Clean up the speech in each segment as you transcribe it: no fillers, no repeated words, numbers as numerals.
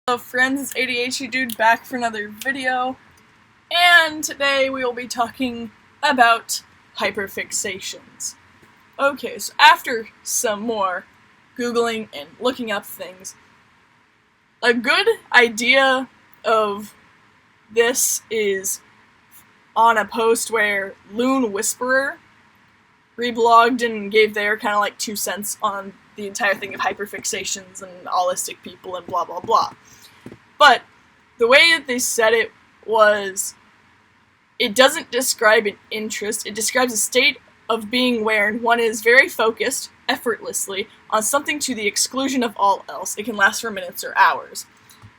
Hello friends, it's ADHD Dude back for another video, and today we will be talking about hyperfixations. Okay, so after some more Googling and looking up things, a good idea of this is on a post where Loon Whisperer reblogged and gave their kind of like 2 cents on the entire thing of hyperfixations and allistic people and blah blah blah. But the way that they said it was, it doesn't describe an interest, it describes a state of being where one is very focused, effortlessly, on something to the exclusion of all else. It can last for minutes or hours.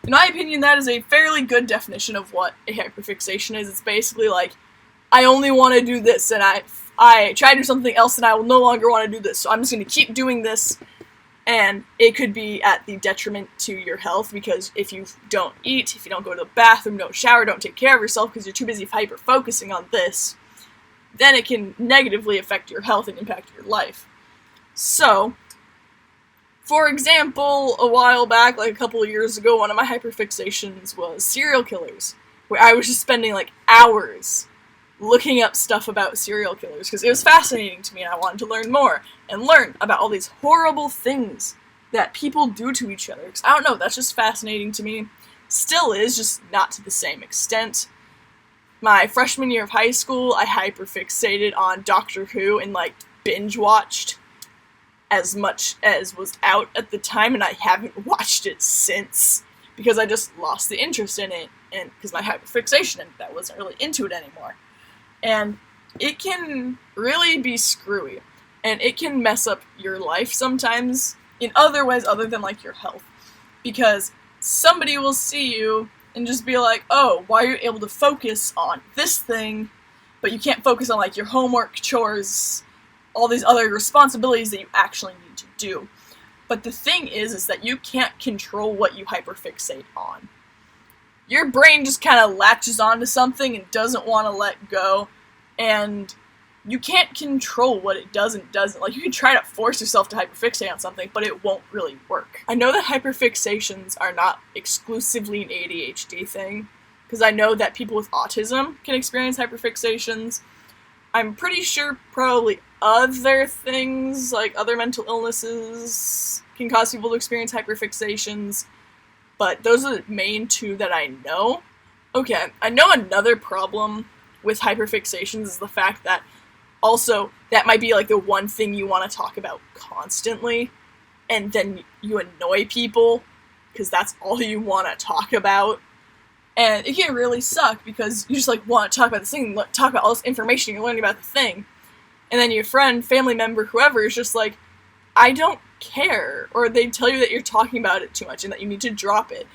In my opinion, that is a fairly good definition of what a hyperfixation is. It's basically like, I only want to do this, and I try to do something else, and I will no longer want to do this, so I'm just going to keep doing this. And it could be at the detriment to your health, because if you don't eat, if you don't go to the bathroom, don't shower, don't take care of yourself because you're too busy hyper-focusing on this, then it can negatively affect your health and impact your life. So, for example, a while back, like a couple of years ago, one of my hyperfixations was serial killers, where I was just spending like hours looking up stuff about serial killers, because it was fascinating to me and I wanted to learn more, and learn about all these horrible things that people do to each other, because I don't know, that's just fascinating to me. Still is, just not to the same extent. My freshman year of high school, I hyperfixated on Doctor Who and like binge-watched as much as was out at the time, and I haven't watched it since, because I just lost the interest in it, and because my hyperfixation, and I wasn't really into it anymore. And it can really be screwy, and it can mess up your life sometimes in other ways other than like your health, because somebody will see you and just be like, oh, why are you able to focus on this thing, but you can't focus on like your homework, chores, all these other responsibilities that you actually need to do. But the thing is that you can't control what you hyperfixate on. Your brain just kind of latches onto something and doesn't want to let go, and you can't control what it does and doesn't. Like, you can try to force yourself to hyperfixate on something, but it won't really work. I know that hyperfixations are not exclusively an ADHD thing, because I know that people with autism can experience hyperfixations. I'm pretty sure probably other things, like other mental illnesses, can cause people to experience hyperfixations. But those are the main 2 that I know. Okay, I know another problem with hyperfixations is the fact that also that might be like the one thing you want to talk about constantly, and then you annoy people because that's all you want to talk about. And it can really suck because you just like want to talk about this thing, talk about all this information you're learning about the thing, and then your friend, family member, whoever is just like, I don't care, or they tell you that you're talking about it too much and that you need to drop it,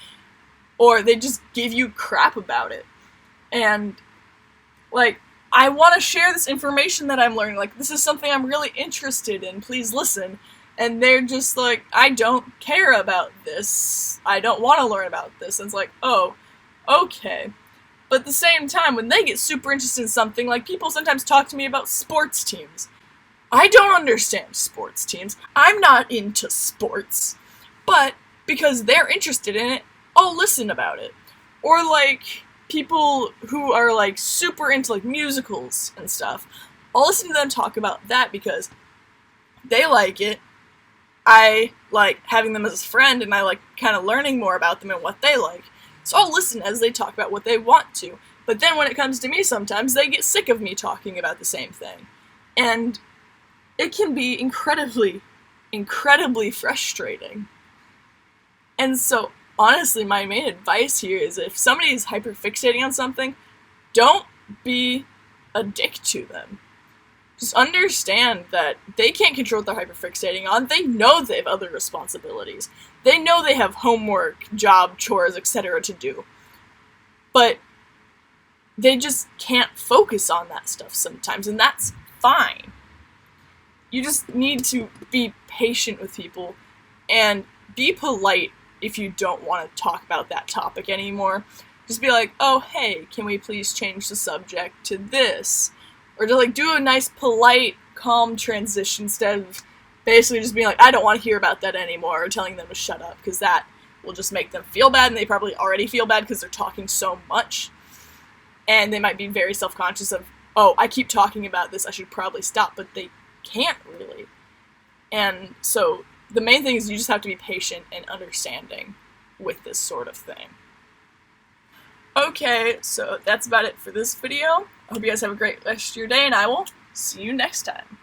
or they just give you crap about it. And like, I want to share this information that I'm learning, like, this is something I'm really interested in, please listen. And they're just like, I don't care about this, I don't want to learn about this. And it's like, oh, okay. But at the same time, when they get super interested in something, like people sometimes talk to me about sports teams. I don't understand sports teams. I'm not into sports. But because they're interested in it, I'll listen about it. Or like people who are like super into like musicals and stuff, I'll listen to them talk about that because they like it. I like having them as a friend, and I like kind of learning more about them and what they like. So I'll listen as they talk about what they want to. But then when it comes to me, sometimes they get sick of me talking about the same thing. And it can be incredibly, incredibly frustrating. And so, honestly, my main advice here is if somebody is hyperfixating on something, don't be a dick to them. Just understand that they can't control what they're hyperfixating on. They know they have other responsibilities. They know they have homework, job, chores, etc. to do. But they just can't focus on that stuff sometimes, and that's fine. You just need to be patient with people and be polite if you don't want to talk about that topic anymore. Just be like, oh, hey, can we please change the subject to this? Or to like do a nice, polite, calm transition instead of basically just being like, I don't want to hear about that anymore, or telling them to shut up, because that will just make them feel bad, and they probably already feel bad because they're talking so much. And they might be very self-conscious of, oh, I keep talking about this, I should probably stop, but they can't really. And so the main thing is you just have to be patient and understanding with this sort of thing. Okay, so that's about it for this video. I hope you guys have a great rest of your day, and I will see you next time.